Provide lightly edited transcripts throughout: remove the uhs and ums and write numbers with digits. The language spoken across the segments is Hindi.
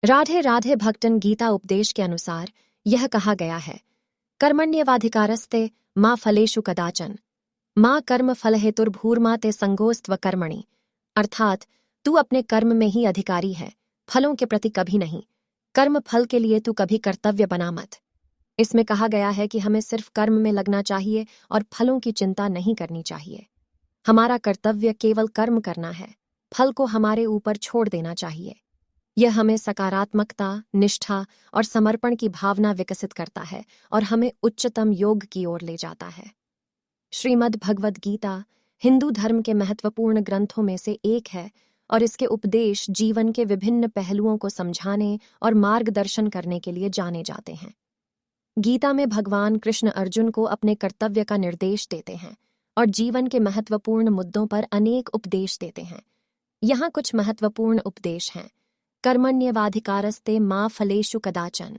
राधे राधे भक्तन गीता उपदेश के अनुसार यह कहा गया है, कर्मण्येवाधिकारस्ते माँ फलेषु कदाचन माँ कर्म फल हेतुर्भूर्मा ते संगोस्त्व कर्मणि। अर्थात तू अपने कर्म में ही अधिकारी है, फलों के प्रति कभी नहीं। कर्म फल के लिए तू कभी कर्तव्य बना मत। इसमें कहा गया है कि हमें सिर्फ कर्म में लगना चाहिए और फलों की चिंता नहीं करनी चाहिए। हमारा कर्तव्य केवल कर्म करना है, फल को हमारे ऊपर छोड़ देना चाहिए। यह हमें सकारात्मकता, निष्ठा और समर्पण की भावना विकसित करता है और हमें उच्चतम योग की ओर ले जाता है। श्रीमद् भगवद गीता हिंदू धर्म के महत्वपूर्ण ग्रंथों में से एक है और इसके उपदेश जीवन के विभिन्न पहलुओं को समझाने और मार्गदर्शन करने के लिए जाने जाते हैं। गीता में भगवान कृष्ण अर्जुन को अपने कर्तव्य का निर्देश देते हैं और जीवन के महत्वपूर्ण मुद्दों पर अनेक उपदेश देते हैं। यहाँ कुछ महत्वपूर्ण उपदेश हैं। कर्मण्येवाधिकारस्ते माँ फलेषु कदाचन,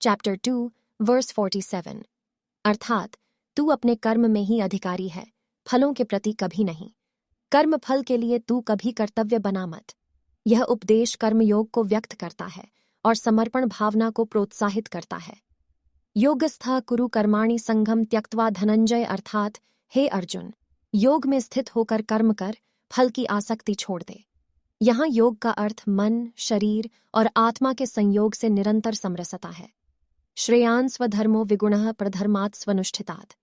चैप्टर 2 वर्स 47। अर्थात तू अपने कर्म में ही अधिकारी है, फलों के प्रति कभी नहीं। कर्म फल के लिए तू कभी कर्तव्य बना मत। यह उपदेश कर्मयोग को व्यक्त करता है और समर्पण भावना को प्रोत्साहित करता है। योगस्था कुरु कर्माणि संगम त्यक्त्वा धनंजय। अर्थात हे अर्जुन, योग में स्थित होकर कर्म कर, फल की आसक्ति छोड़ दे। यहाँ योग का अर्थ मन, शरीर और आत्मा के संयोग से निरंतर समरसता है। श्रेयान् स्वधर्मो विगुणः प्रधर्मात् स्वनुष्ठितात्।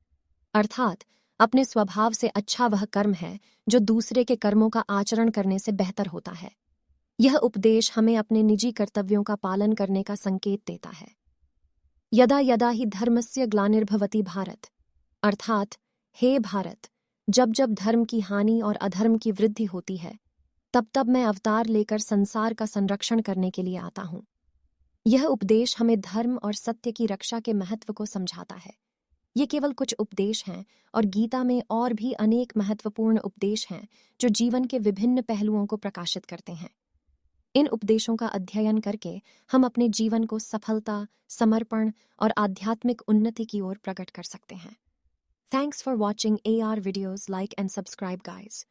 अर्थात अपने स्वभाव से अच्छा वह कर्म है जो दूसरे के कर्मों का आचरण करने से बेहतर होता है। यह उपदेश हमें अपने निजी कर्तव्यों का पालन करने का संकेत देता है। यदा यदा ही धर्मस्य ग्लानिर्भवति भारत। अर्थात हे भारत, जब जब धर्म की हानि और अधर्म की वृद्धि होती है, तब तब मैं अवतार लेकर संसार का संरक्षण करने के लिए आता हूँ। यह उपदेश हमें धर्म और सत्य की रक्षा के महत्व को समझाता है। ये केवल कुछ उपदेश हैं और गीता में और भी अनेक महत्वपूर्ण उपदेश हैं जो जीवन के विभिन्न पहलुओं को प्रकाशित करते हैं। इन उपदेशों का अध्ययन करके हम अपने जीवन को सफलता, समर्पण और आध्यात्मिक उन्नति की ओर प्रकट कर सकते हैं। Thanks for watching AR videos. Like and subscribe, guys.